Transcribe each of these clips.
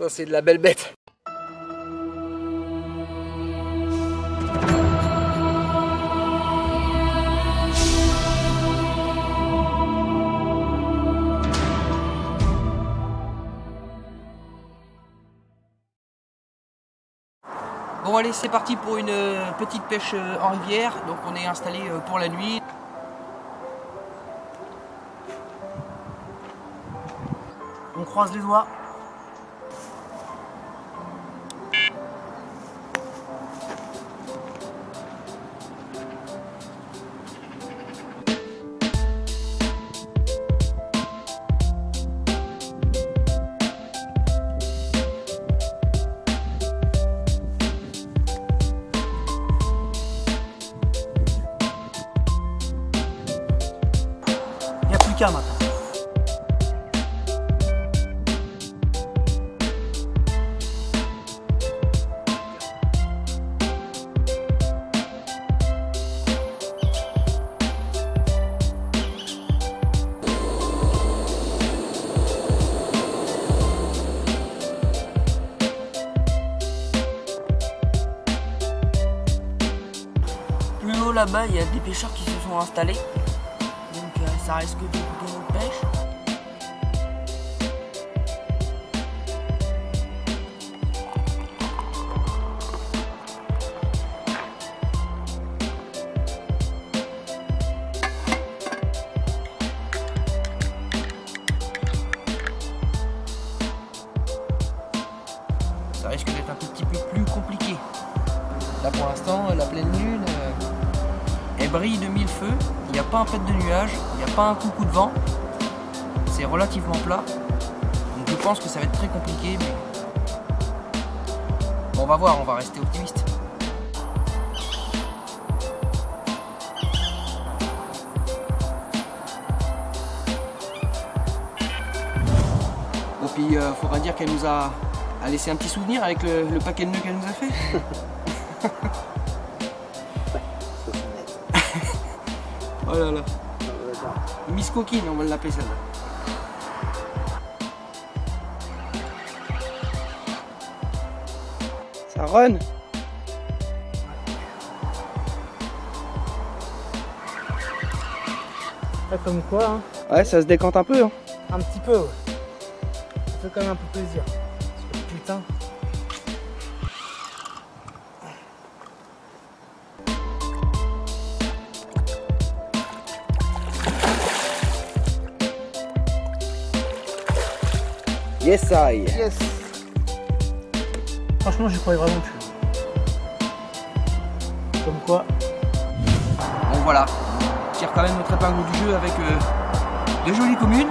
Ça, c'est de la belle bête. Bon allez, c'est parti pour une petite pêche en rivière. Donc on est installé pour la nuit. On croise les doigts. Il n'y a plus qu'un maintenant. Plus haut là-bas, il y a des pêcheurs qui se sont installés. Donc ça risque de couper notre pêche. Ça risque d'être un tout petit peu plus compliqué. Là pour l'instant, la pleine lune, elle brille de mille feux. Il n'y a pas un pet de nuage, il n'y a pas un coucou de vent. C'est relativement plat. Donc je pense que ça va être très compliqué, mais bon, on va voir, on va rester optimiste. Bon, puis faudra dire qu'elle nous a laissé un petit souvenir avec le paquet de nœuds qu'elle nous a fait. Oh là là. Miss Coquine, on va l'appeler celle-là. Ça run. Là, comme quoi, hein. Ouais, ça se décante un peu. Hein. Un petit peu, ouais. Ça fait quand même un peu plaisir. Parce que putain. Yes, I. Yes. Franchement, j'y croyais vraiment plus. Comme quoi. Bon voilà, on tire quand même notre épingle du jeu avec de jolies communes.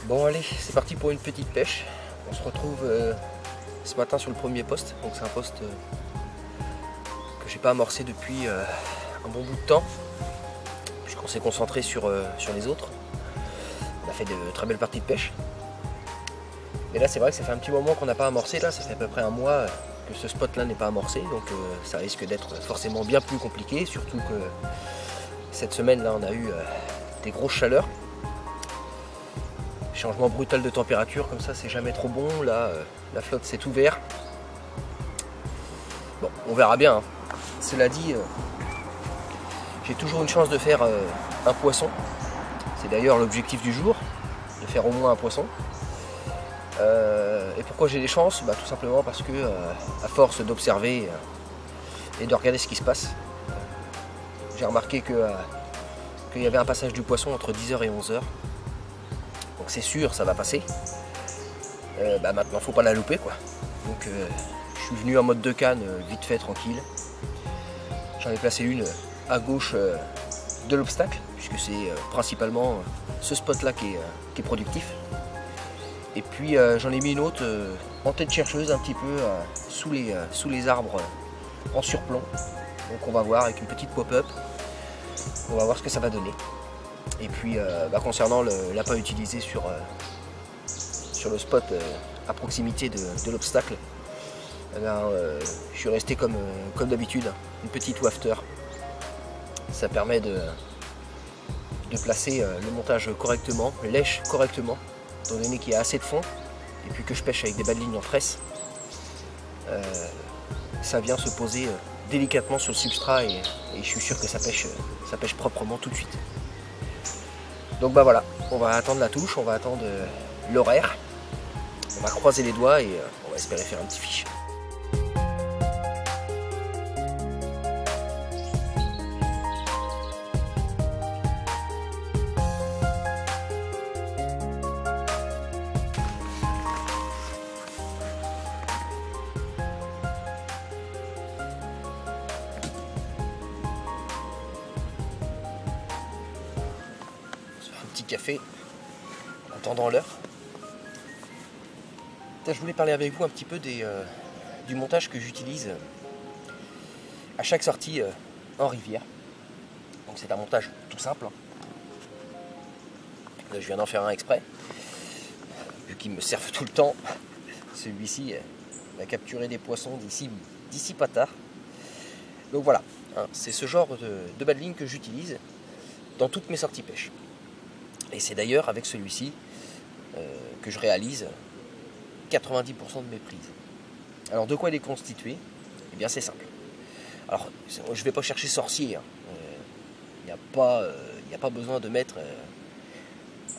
Bon allez, c'est parti pour une petite pêche. On se retrouve ce matin sur le premier poste. Donc c'est un poste que j'ai pas amorcé depuis un bon bout de temps, puisqu'on s'est concentré sur les autres. On a fait de très belles parties de pêche. Mais là c'est vrai que ça fait un petit moment qu'on n'a pas amorcé. Là ça fait à peu près un mois que ce spot là n'est pas amorcé. Donc ça risque d'être forcément bien plus compliqué. Surtout que cette semaine là on a eu des grosses chaleurs. Changement brutal de température, comme ça c'est jamais trop bon. Là la flotte s'est ouverte. Bon, on verra bien. Hein. Cela dit, j'ai toujours une chance de faire un poisson. C'est d'ailleurs l'objectif du jour, de faire au moins un poisson. Et pourquoi j'ai des chances? Tout simplement parce que à force d'observer et de regarder ce qui se passe, j'ai remarqué qu'il y avait un passage du poisson entre 10h et 11h. Donc c'est sûr, ça va passer. Maintenant, faut pas la louper, quoi. Donc je suis venu en mode de canne, vite fait, tranquille. J'en ai placé une à gauche de l'obstacle, puisque c'est principalement ce spot-là qui est productif. Et puis j'en ai mis une autre en tête chercheuse, un petit peu sous les arbres en surplomb. Donc on va voir avec une petite pop-up. On va voir ce que ça va donner. Et puis concernant l'appât utilisé sur le spot à proximité de l'obstacle, je suis resté comme d'habitude, une petite wafter. Ça permet de placer le montage correctement, lèche correctement, étant donné qu'il y a assez de fond, et puis que je pêche avec des bas de ligne en tresse. Ça vient se poser délicatement sur le substrat et je suis sûr que ça pêche proprement tout de suite. Donc voilà, on va attendre la touche, on va attendre l'horaire, on va croiser les doigts et on va espérer faire un petit fiche. Café en attendant l'heure. Je voulais parler avec vous un petit peu du montage que j'utilise à chaque sortie en rivière. Donc c'est un montage tout simple. Là, je viens d'en faire un exprès vu qu'il me servent tout le temps. Celui-ci va capturer des poissons d'ici pas tard. Donc voilà, hein, c'est ce genre de bas de ligne que j'utilise dans toutes mes sorties pêche. Et c'est d'ailleurs avec celui-ci que je réalise 90% de mes prises. Alors de quoi il est constitué? Eh bien c'est simple. Alors je ne vais pas chercher sorcier. Il n'y a pas besoin de mettre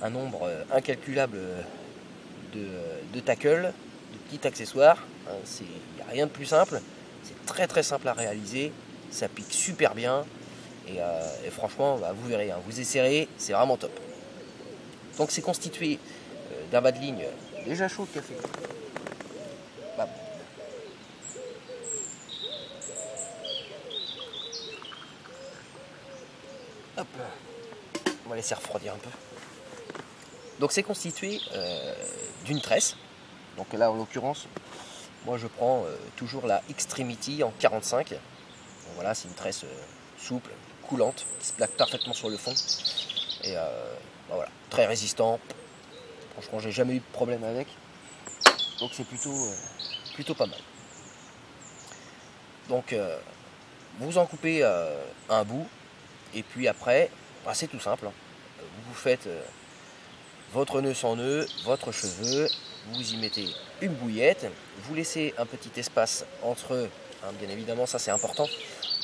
un nombre incalculable de tackles, de petits accessoires. Il n'y a rien de plus simple. C'est très très simple à réaliser. Ça pique super bien. Et franchement, vous verrez, hein, vous essayerez, c'est vraiment top. Donc c'est constitué d'un bas de ligne déjà chaud de café. Hop. On va laisser refroidir un peu. Donc c'est constitué d'une tresse. Donc là en l'occurrence, moi je prends toujours la Extremity en 45. Donc voilà, c'est une tresse souple, coulante, qui se plaque parfaitement sur le fond. Et voilà, très résistant. Franchement, j'ai jamais eu de problème avec. Donc c'est plutôt pas mal. Donc vous en coupez un bout. Et puis après, c'est tout simple. Vous faites votre nœud sans nœud, votre cheveu. Vous y mettez une bouillette. Vous laissez un petit espace entre, bien évidemment ça c'est important,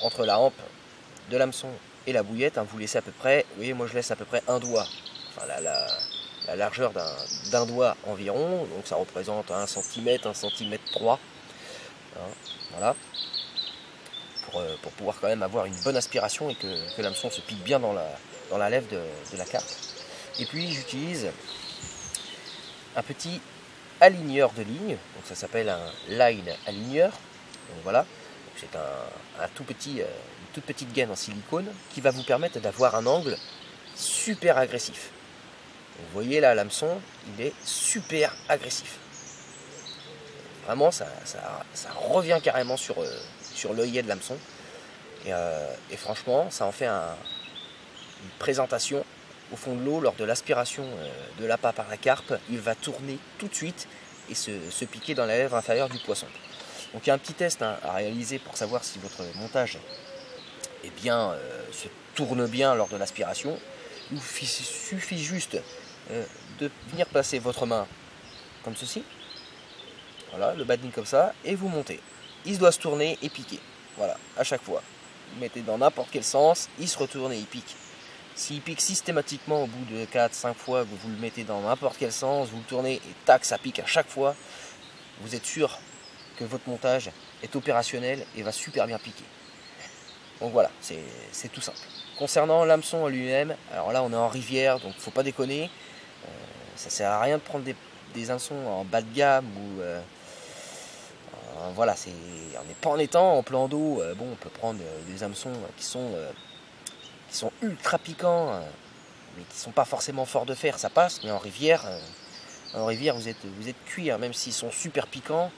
entre la hampe de l'hameçon et la bouillette. Vous laissez à peu près, vous voyez, moi je laisse à peu près un doigt. Enfin la largeur d'un doigt environ, donc ça représente 1 cm, 1 cm 3. Voilà. Pour pouvoir quand même avoir une bonne aspiration et que l'hameçon se pique bien dans la lèvre de la carpe. Et puis j'utilise un petit aligneur de ligne, donc ça s'appelle un line aligneur. Donc voilà, c'est une toute petite gaine en silicone qui va vous permettre d'avoir un angle super agressif. Vous voyez là, l'hameçon, il est super agressif. Vraiment, ça revient carrément sur l'œillet de l'hameçon. Et franchement, ça en fait une présentation au fond de l'eau lors de l'aspiration de l'appât par la carpe. Il va tourner tout de suite et se piquer dans la lèvre inférieure du poisson. Donc il y a un petit test à réaliser pour savoir si votre montage se tourne bien lors de l'aspiration. Il vous suffit juste de venir placer votre main comme ceci. Voilà, le bas de ligne comme ça, et vous montez. Il doit se tourner et piquer. Voilà, à chaque fois. Vous mettez dans n'importe quel sens, il se retourne et il pique. S'il pique systématiquement au bout de 4-5 fois, vous le mettez dans n'importe quel sens, vous le tournez et tac, ça pique à chaque fois, vous êtes sûr que votre montage est opérationnel et va super bien piquer. Donc voilà, c'est tout simple. Concernant l'hameçon en lui-même, alors là on est en rivière, donc faut pas déconner. Ça sert à rien de prendre des hameçons en bas de gamme ou voilà, on n'est pas en étang, en plan d'eau. Bon, on peut prendre des hameçons qui sont ultra piquants, mais qui sont pas forcément forts de fer, ça passe. Mais en rivière, vous êtes cuit, hein, même s'ils sont super piquants.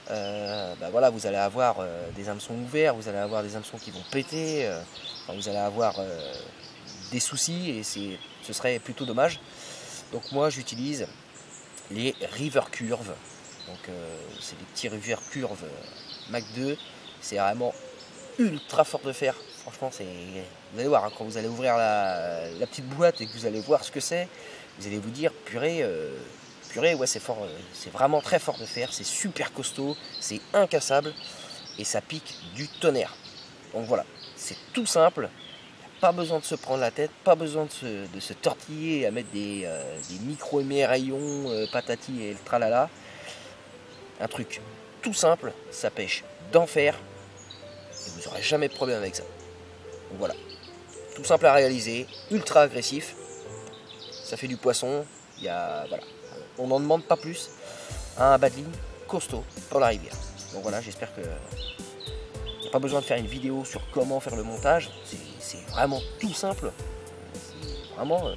Voilà, vous allez avoir des hameçons ouverts, vous allez avoir des hameçons qui vont péter, vous allez avoir des soucis et ce serait plutôt dommage. Donc moi j'utilise les River Curve. Donc c'est des petits River Curve Mac 2. C'est vraiment ultra fort de fer. Franchement, vous allez voir, hein, quand vous allez ouvrir la petite boîte et que vous allez voir ce que c'est, vous allez vous dire purée, ouais, c'est fort, c'est vraiment très fort de fer, c'est super costaud, c'est incassable et ça pique du tonnerre. Donc voilà, c'est tout simple. Pas besoin de se prendre la tête, pas besoin de se tortiller à mettre des micro-émerillons, patati et le tralala. Un truc tout simple, ça pêche d'enfer et vous n'aurez jamais de problème avec ça. Donc voilà, tout simple à réaliser, ultra agressif, ça fait du poisson, voilà. On n'en demande pas plus, un bas de ligne costaud pour la rivière. Donc voilà, j'espère que il n'y a pas besoin de faire une vidéo sur comment faire le montage, c'est vraiment tout simple. Vraiment,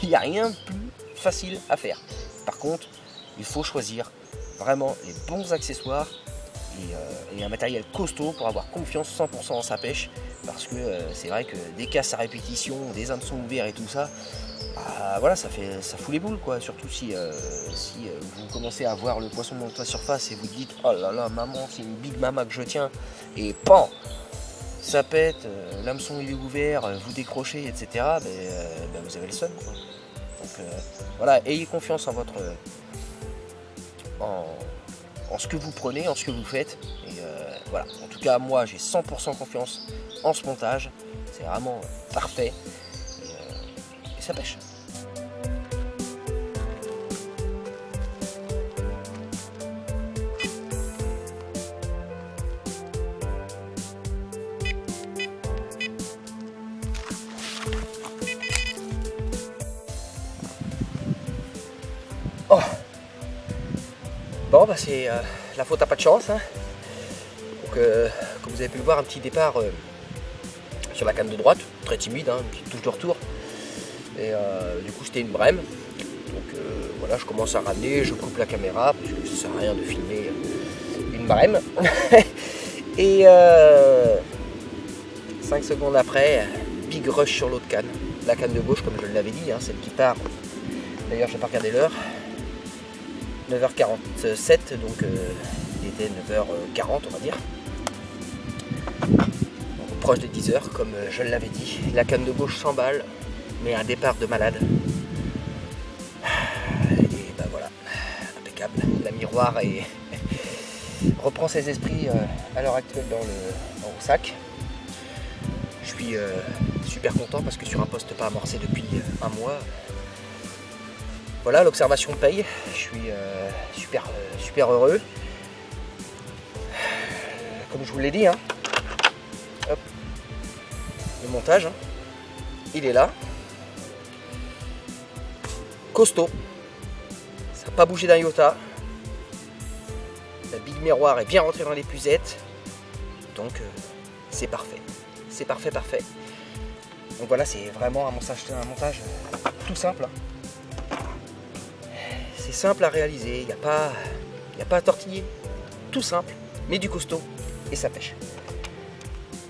il n'y a rien de plus facile à faire. Par contre, il faut choisir vraiment les bons accessoires et un matériel costaud pour avoir confiance 100% en sa pêche. Parce que c'est vrai que des casses à répétition, des hameçons ouverts et tout ça, voilà, ça fout les boules quoi. Surtout si vous commencez à voir le poisson monter à la surface et vous dites oh là là maman, c'est une big mama que je tiens, et pan, ça pète, l'hameçon il est ouvert, vous décrochez, etc. Vous avez le seum quoi. Donc voilà, ayez confiance en votre en ce que vous prenez, en ce que vous faites. Et voilà, en tout cas moi j'ai 100% confiance en ce montage, c'est vraiment parfait et ça pêche. Oh. Bon c'est la faute à pas de chance, hein. Donc comme vous avez pu le voir, un petit départ sur la canne de droite, très timide, hein, une petite touche de retour. Et du coup c'était une brème. Donc voilà, je commence à ramener, je coupe la caméra parce que ça sert à rien de filmer une brème. Et 5 secondes après, big rush sur l'autre canne. La canne de gauche, comme je l'avais dit, hein, celle qui part. D'ailleurs j'ai pas regardé l'heure. 9h47, donc il était 9h40 on va dire. Donc, proche des 10h comme je l'avais dit. La canne de gauche s'emballe, mais un départ de malade. Et ben voilà, impeccable. La miroir reprend ses esprits à l'heure actuelle dans le sac. Je suis super content parce que sur un poste pas amorcé depuis un mois, voilà, l'observation paye. Je suis super heureux. Comme je vous l'ai dit, hein. Hop. Le montage, hein. Il est là. Costaud. Ça n'a pas bougé d'un iota. La big miroir est bien rentrée dans les puzettes. Donc c'est parfait. C'est parfait. Donc voilà, c'est vraiment un montage tout simple. Hein. c'est simple à réaliser, il n'y a pas à tortiller. Tout simple, mais du costaud, et ça pêche.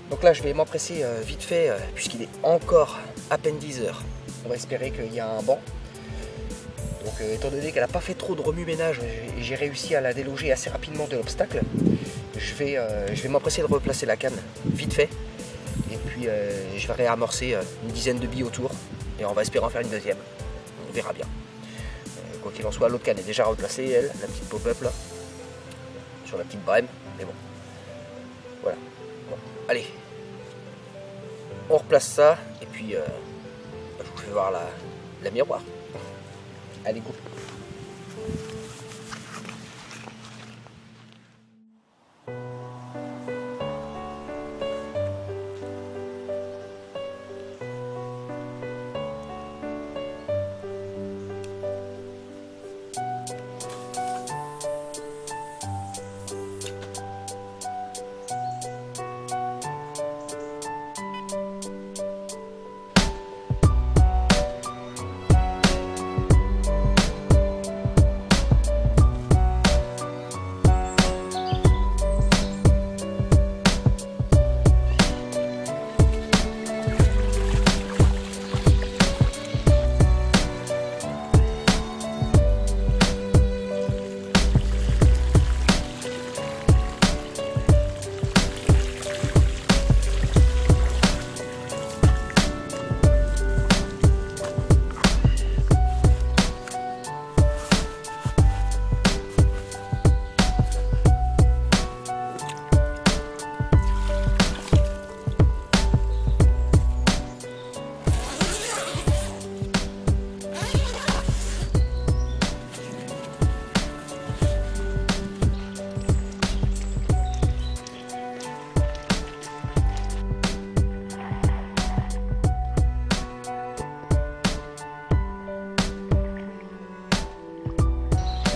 Donc là, je vais m'empresser vite fait, puisqu'il est encore à peine 10 heures. On va espérer qu'il y a un banc. Donc étant donné qu'elle n'a pas fait trop de remue-ménage et j'ai réussi à la déloger assez rapidement de l'obstacle, je vais m'empresser de replacer la canne vite fait. Et puis je vais réamorcer une dizaine de billes autour. Et on va espérer en faire une deuxième. On verra bien. Quoi qu'il en soit, l'autre canne est déjà replacée, elle, la petite pop-up là. Sur la petite brème. Mais bon. Voilà. Bon. Allez. On replace ça. Et puis je vous fais voir la miroir. Allez, go.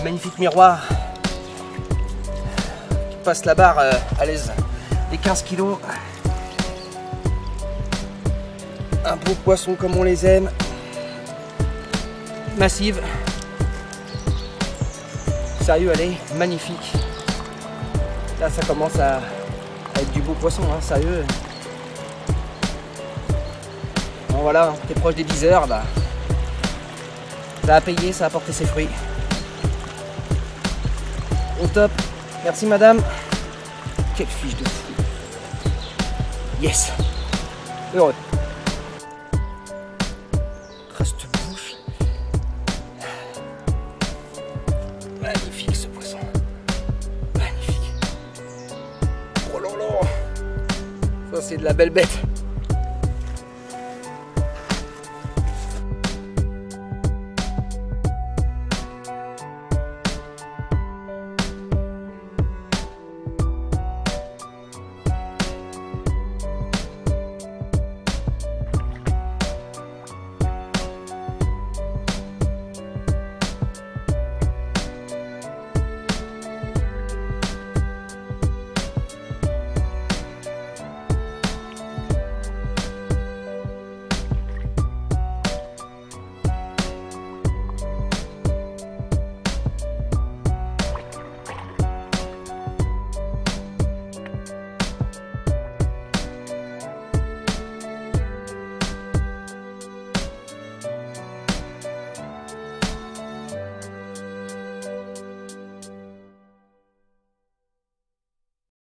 Magnifique miroir qui passe la barre à l'aise des 15 kilos. Un beau poisson comme on les aime, massive, sérieux, elle est magnifique. Là ça commence à être du beau poisson, hein, sérieux. Bon voilà, t'es proche des 10 heures, bah, ça a payé, ça a porté ses fruits. Au top, merci madame. Quelle fiche de fou. Yes. Heureux. Reste bouche. Magnifique ce poisson. Magnifique. Oh là là. Ça c'est de la belle bête.